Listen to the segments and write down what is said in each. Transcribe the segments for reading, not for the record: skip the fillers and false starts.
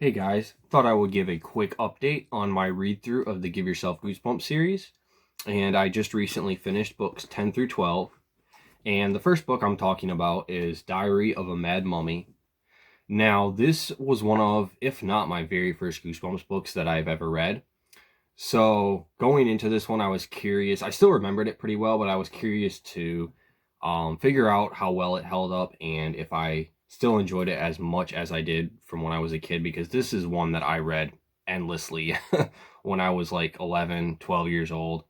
Hey guys, thought I would give a quick update on my read through of the Give Yourself Goosebumps series. And I just recently finished books 10 through 12. And the first book I'm talking about is Diary of a Mad Mummy. Now, this was one of, if not my very first Goosebumps books that I've ever read. So, going into this one, I was curious. I still remembered it pretty well, but I was curious to figure out how well it held up and if I still enjoyed it as much as I did from when I was a kid, because this is one that I read endlessly when I was like 11, 12 years old.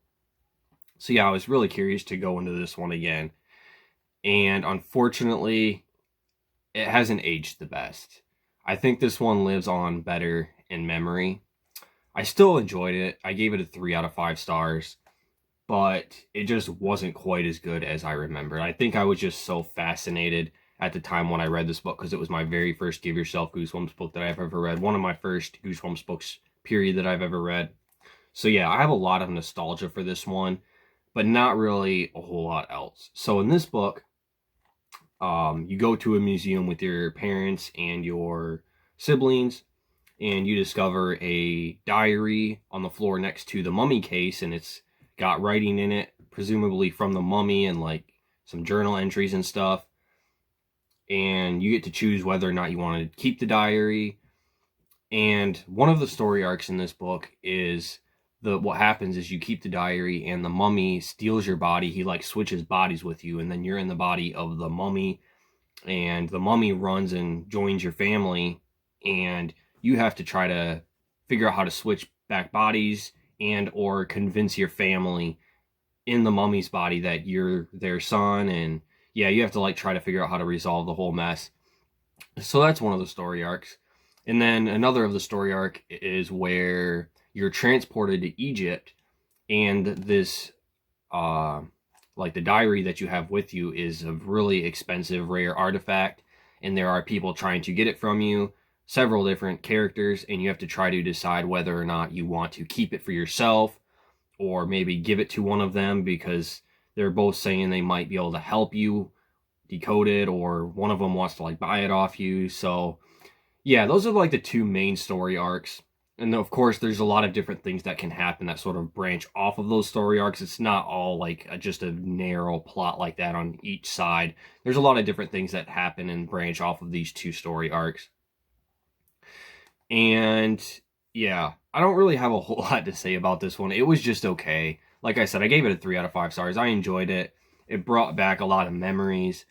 So yeah, I was really curious to go into this one again. And unfortunately, it hasn't aged the best. I think this one lives on better in memory. I still enjoyed it. I gave it a 3 out of 5 stars, but it just wasn't quite as good as I remembered. I think I was just so fascinated at the time when I read this book because it was my very first Give Yourself Goosebumps book that I've ever read. One of my first Goosebumps books, period, that I've ever read. So yeah, I have a lot of nostalgia for this one, but not really a whole lot else. So in this book, you go to a museum with your parents and your siblings, and you discover a diary on the floor next to the mummy case, and it's got writing in it, presumably from the mummy, and like some journal entries and stuff. And you get to choose whether or not you want to keep the diary. And one of the story arcs in this book is what happens is you keep the diary and the mummy steals your body. He like switches bodies with you, and then you're in the body of the mummy, and the mummy runs and joins your family, and you have to try to figure out how to switch back bodies and or convince your family in the mummy's body that you're their son. And yeah, you have to like try to figure out how to resolve the whole mess. So that's one of the story arcs. And then another of the story arc is where you're transported to Egypt, and this like the diary that you have with you is a really expensive rare artifact, and there are people trying to get it from you, several different characters, and you have to try to decide whether or not you want to keep it for yourself or maybe give it to one of them, because they're both saying they might be able to help you decode it, or one of them wants to like buy it off you. So yeah, those are like the two main story arcs. And of course, there's a lot of different things that can happen that sort of branch off of those story arcs. It's not all like just a narrow plot like that on each side. There's a lot of different things that happen and branch off of these two story arcs. And yeah, I don't really have a whole lot to say about this one. It was just okay. Like I said, I gave it a 3 out of 5 stars. I enjoyed it. It brought back a lot of memories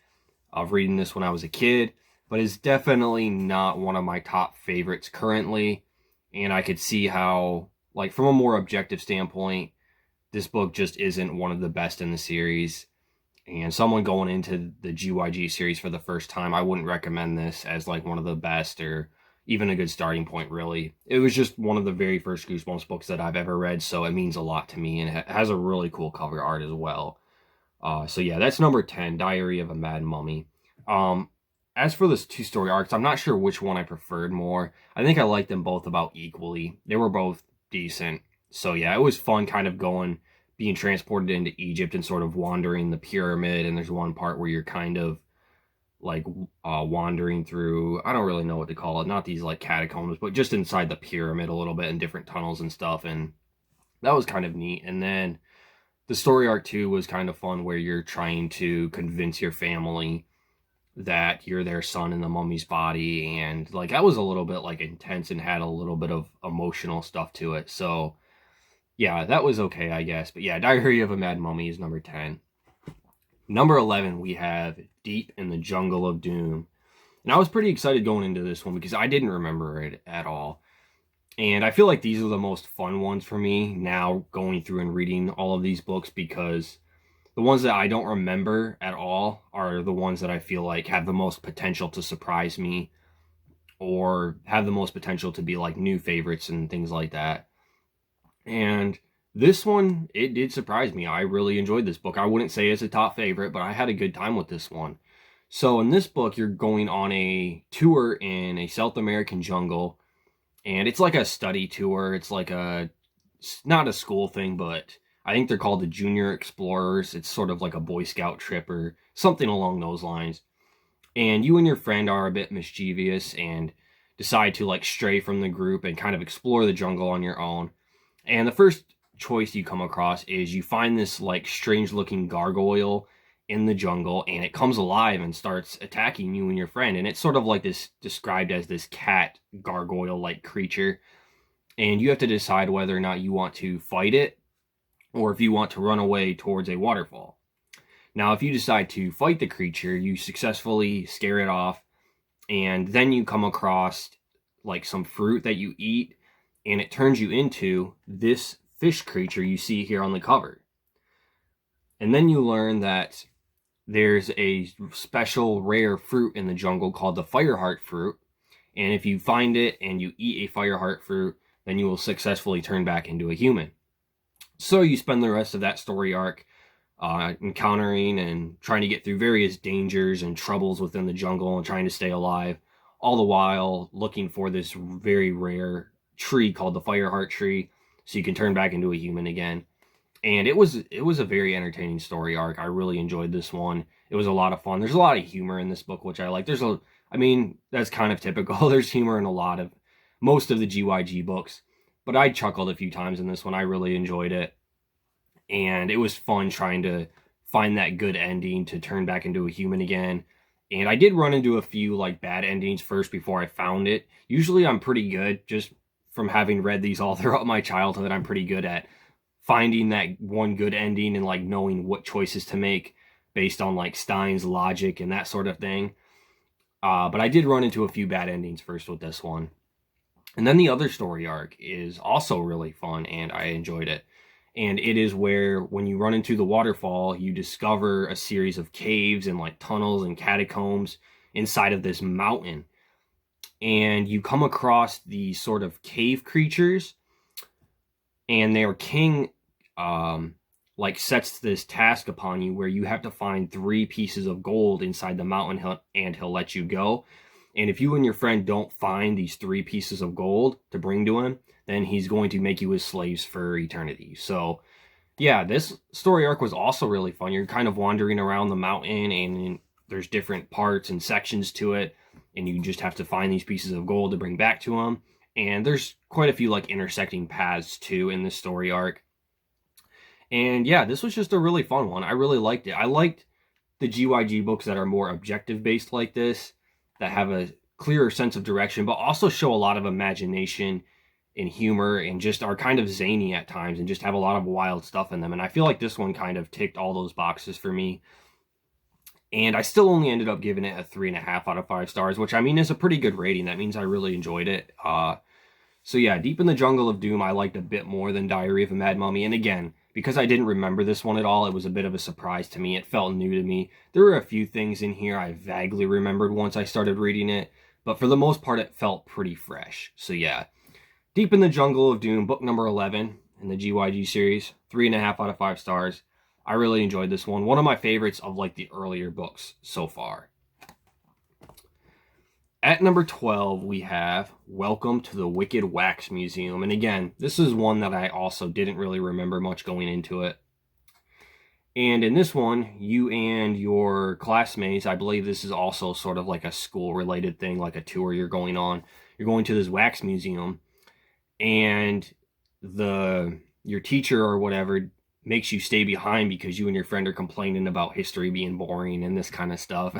of reading this when I was a kid, but it's definitely not one of my top favorites currently. And I could see how, like, from a more objective standpoint, this book just isn't one of the best in the series. And someone going into the GYG series for the first time, I wouldn't recommend this as like one of the best or even a good starting point, really. It was just one of the very first Goosebumps books that I've ever read, so it means a lot to me, and it has a really cool cover art as well. So yeah, that's number 10, Diary of a Mad Mummy. As for the two story arcs, I'm not sure which one I preferred more. I think I liked them both about equally. They were both decent. So yeah, it was fun kind of being transported into Egypt and sort of wandering the pyramid. And there's one part where you're kind of like wandering through, I don't really know what to call it, not these like catacombs, but just inside the pyramid a little bit in different tunnels and stuff. And that was kind of neat. And then the story arc 2 was kind of fun, where you're trying to convince your family that you're their son in the mummy's body, and like that was a little bit like intense and had a little bit of emotional stuff to it. So yeah, that was okay, I guess. But yeah, Diary of a Mad Mummy is number 10. Number 11, we have Deep in the Jungle of Doom. And I was pretty excited going into this one because I didn't remember it at all. And I feel like these are the most fun ones for me now, going through and reading all of these books, because the ones that I don't remember at all are the ones that I feel like have the most potential to surprise me or have the most potential to be like new favorites and things like that. And this one, it did surprise me. I really enjoyed this book. I wouldn't say it's a top favorite, but I had a good time with this one. So in this book, you're going on a tour in a South American jungle, and it's like a study tour. It's like not a school thing, but I think they're called the Junior Explorers. It's sort of like a Boy Scout trip or something along those lines. And you and your friend are a bit mischievous and decide to like stray from the group and kind of explore the jungle on your own. And the first choice you come across is you find this like strange looking gargoyle in the jungle, and it comes alive and starts attacking you and your friend. And it's sort of like this, described as this cat gargoyle like creature. And you have to decide whether or not you want to fight it or if you want to run away towards a waterfall. Now, if you decide to fight the creature, you successfully scare it off, and then you come across like some fruit that you eat, and it turns you into this fish creature you see here on the cover. And then you learn that there's a special rare fruit in the jungle called the fireheart fruit, and if you find it and you eat a fireheart fruit, then you will successfully turn back into a human. So you spend the rest of that story arc encountering and trying to get through various dangers and troubles within the jungle and trying to stay alive, all the while looking for this very rare tree called the Fireheart tree so you can turn back into a human again. And it was a very entertaining story arc. I really enjoyed this one. It was a lot of fun. There's a lot of humor in this book, which I like. That's kind of typical. There's humor in most of the GYG books, but I chuckled a few times in this one. I really enjoyed it. And it was fun trying to find that good ending to turn back into a human again. And I did run into a few like bad endings first before I found it. Usually I'm pretty good, just from having read these all throughout my childhood. I'm pretty good at finding that one good ending and like knowing what choices to make based on like Stein's logic and that sort of thing. But I did run into a few bad endings first with this one. And then the other story arc is also really fun, and I enjoyed it. And it is where, when you run into the waterfall, you discover a series of caves and like tunnels and catacombs inside of this mountain. And you come across these sort of cave creatures, and their king sets this task upon you where you have to find 3 pieces of gold inside the mountain, and he'll let you go. And if you and your friend don't find these 3 pieces of gold to bring to him, then he's going to make you his slaves for eternity. So, yeah, this story arc was also really fun. You're kind of wandering around the mountain, and there's different parts and sections to it, and you just have to find these pieces of gold to bring back to him. And there's quite a few like intersecting paths too in this story arc. And yeah, this was just a really fun one. I really liked it. I liked the GYG books that are more objective based like this, that have a clearer sense of direction, but also show a lot of imagination and humor and just are kind of zany at times and just have a lot of wild stuff in them. And I feel like this one kind of ticked all those boxes for me. And I still only ended up giving it a 3.5 out of 5 stars, which I mean is a pretty good rating. That means I really enjoyed it. So yeah, Deep in the Jungle of Doom I liked a bit more than Diary of a Mad Mummy. And again, because I didn't remember this one at all, it was a bit of a surprise to me. It felt new to me. There were a few things in here I vaguely remembered once I started reading it, but for the most part it felt pretty fresh. So yeah, Deep in the Jungle of Doom, book number 11 in the GYG series, 3.5 out of 5 stars. I really enjoyed this one. One of my favorites of like the earlier books so far. At number 12, we have Welcome to the Wicked Wax Museum. And again, this is one that I also didn't really remember much going into it. And in this one, you and your classmates, I believe this is also sort of like a school-related thing, like a tour you're going on. You're going to this wax museum, and your teacher or whatever makes you stay behind because you and your friend are complaining about history being boring and this kind of stuff.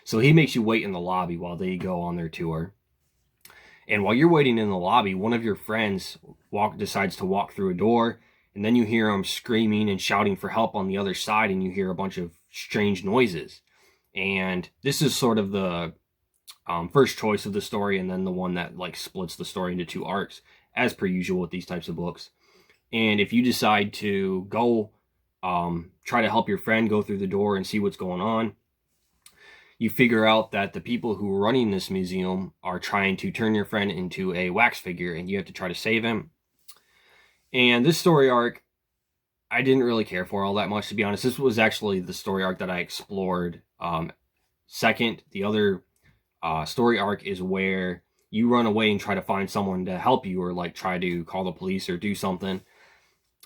So he makes you wait in the lobby while they go on their tour. And while you're waiting in the lobby, one of your friends decides to walk through a door, and then you hear him screaming and shouting for help on the other side, and you hear a bunch of strange noises. And this is sort of the first choice of the story, and then the one that like splits the story into 2 arcs, as per usual with these types of books. And if you decide to go try to help your friend go through the door and see what's going on, you figure out that the people who are running this museum are trying to turn your friend into a wax figure, and you have to try to save him. And this story arc, I didn't really care for all that much, to be honest. This was actually the story arc that I explored second. The other story arc is where you run away and try to find someone to help you, or like try to call the police or do something.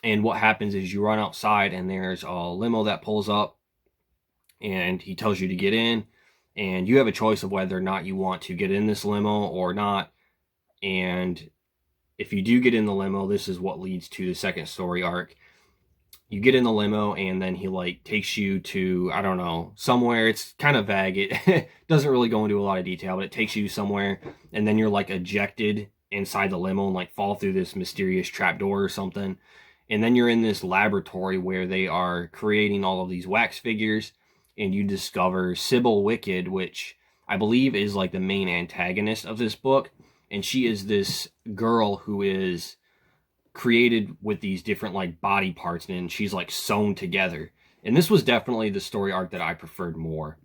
And what happens is you run outside, and there's a limo that pulls up, and he tells you to get in. and you have a choice of whether or not you want to get in this limo or not. And if you do get in the limo, this is what leads to the second story arc. You get in the limo, and then he like takes you to, I don't know, somewhere. It's kind of vague. It doesn't really go into a lot of detail, but it takes you somewhere, and then you're like ejected inside the limo and like fall through this mysterious trapdoor or something. And then you're in this laboratory where they are creating all of these wax figures, and you discover Sybil Wicked, which I believe is like the main antagonist of this book. And she is this girl who is created with these different like body parts, and she's like sewn together. And this was definitely the story arc that I preferred more.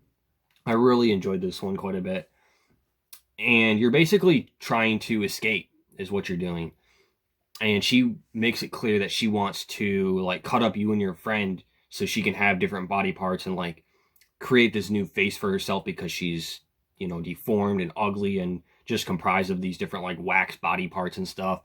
I really enjoyed this one quite a bit. And you're basically trying to escape is what you're doing. And she makes it clear that she wants to like cut up you and your friend so she can have different body parts and like create this new face for herself, because she's, you know, deformed and ugly and just comprised of these different like wax body parts and stuff.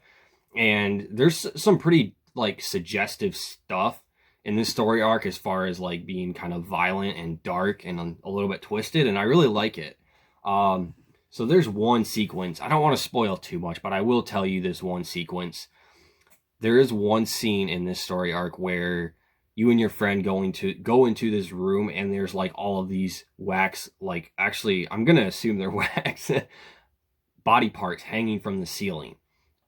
And there's some pretty like suggestive stuff in this story arc as far as like being kind of violent and dark and a little bit twisted, and I really like it. So there's one sequence. I don't want to spoil too much, but I will tell you this one sequence. There is one scene in this story arc where you and your friend go into this room, and there's like all of these wax, like, actually I'm gonna assume they're wax body parts hanging from the ceiling.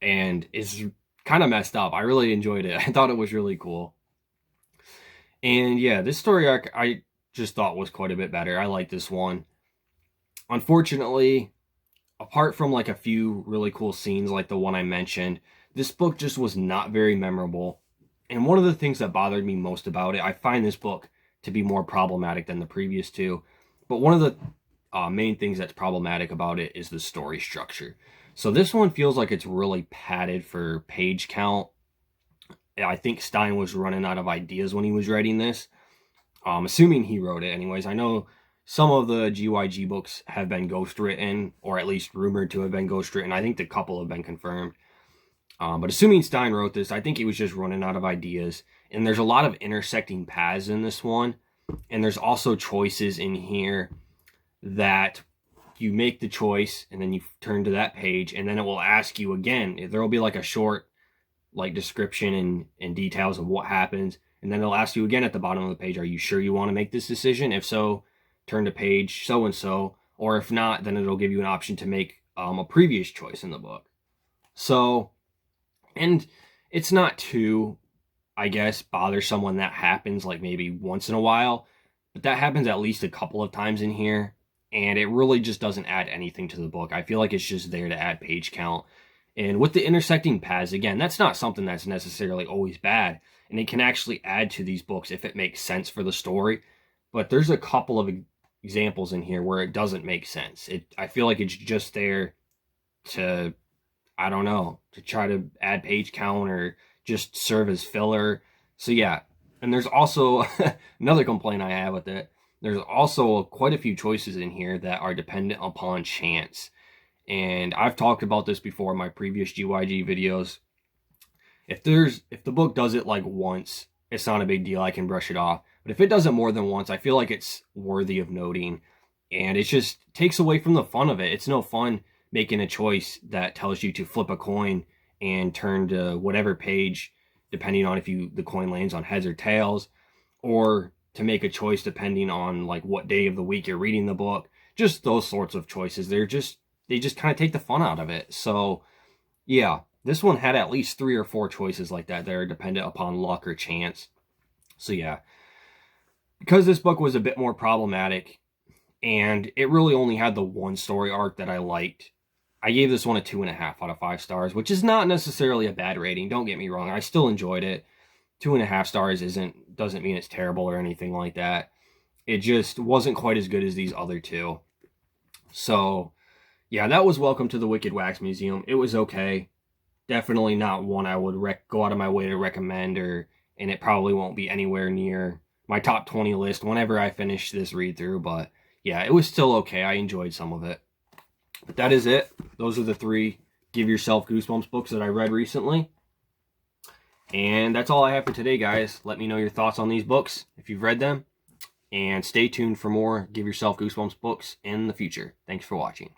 And it's kind of messed up. I really enjoyed it. I thought it was really cool. And yeah, this story arc I just thought was quite a bit better. I like this one. Unfortunately, apart from like a few really cool scenes like the one I mentioned, this book just was not very memorable. And one of the things that bothered me most about it, I find this book to be more problematic than the previous two. But one of the main things that's problematic about it is the story structure. So this one feels like it's really padded for page count. I think Stein was running out of ideas when he was writing this. Assuming he wrote it anyways. I know some of the GYG books have been ghostwritten, or at least rumored to have been ghostwritten. I think the couple have been confirmed. But assuming Stein wrote this, I think he was just running out of ideas. And there's a lot of intersecting paths in this one. And there's also choices in here that you make the choice, and then you turn to that page, and then it will ask you again. There will be like a short like description and details of what happens, and then it'll ask you again at the bottom of the page, are you sure you want to make this decision? If so, turn to page so and so. Or if not, then it'll give you an option to make a previous choice in the book. So, and it's not too, I guess, bothersome when that happens, like maybe once in a while, but that happens at least a couple of times in here. And it really just doesn't add anything to the book. I feel like it's just there to add page count. And with the intersecting paths, again, that's not something that's necessarily always bad. And it can actually add to these books if it makes sense for the story. But there's a couple of examples in here where it doesn't make sense. I feel like it's just there to, I don't know, to try to add page count or just serve as filler. So yeah. And there's also another complaint I have with it. There's also quite a few choices in here that are dependent upon chance. And I've talked about this before in my previous GYG videos. If the book does it like once, it's not a big deal. I can brush it off. But if it does it more than once, I feel like it's worthy of noting. And it just takes away from the fun of it. It's no fun making a choice that tells you to flip a coin and turn to whatever page, depending on if the coin lands on heads or tails, or to make a choice depending on like what day of the week you're reading the book. Just those sorts of choices. They just kind of take the fun out of it. So yeah, this one had at least 3 or 4 choices like that are dependent upon luck or chance. So yeah, because this book was a bit more problematic and it really only had the one story arc that I liked, I gave this one a 2.5 out of 5 stars, which is not necessarily a bad rating. Don't get me wrong. I still enjoyed it. 2.5 stars doesn't mean it's terrible or anything like that. It just wasn't quite as good as these other two. So yeah, that was Welcome to the Wicked Wax Museum. It was okay. Definitely not one I would go out of my way to recommend, and it probably won't be anywhere near my top 20 list whenever I finish this read through. But yeah, it was still okay. I enjoyed some of it. But that is it. Those are the 3 Give Yourself Goosebumps books that I read recently. And that's all I have for today, guys. Let me know your thoughts on these books if you've read them. And stay tuned for more Give Yourself Goosebumps books in the future. Thanks for watching.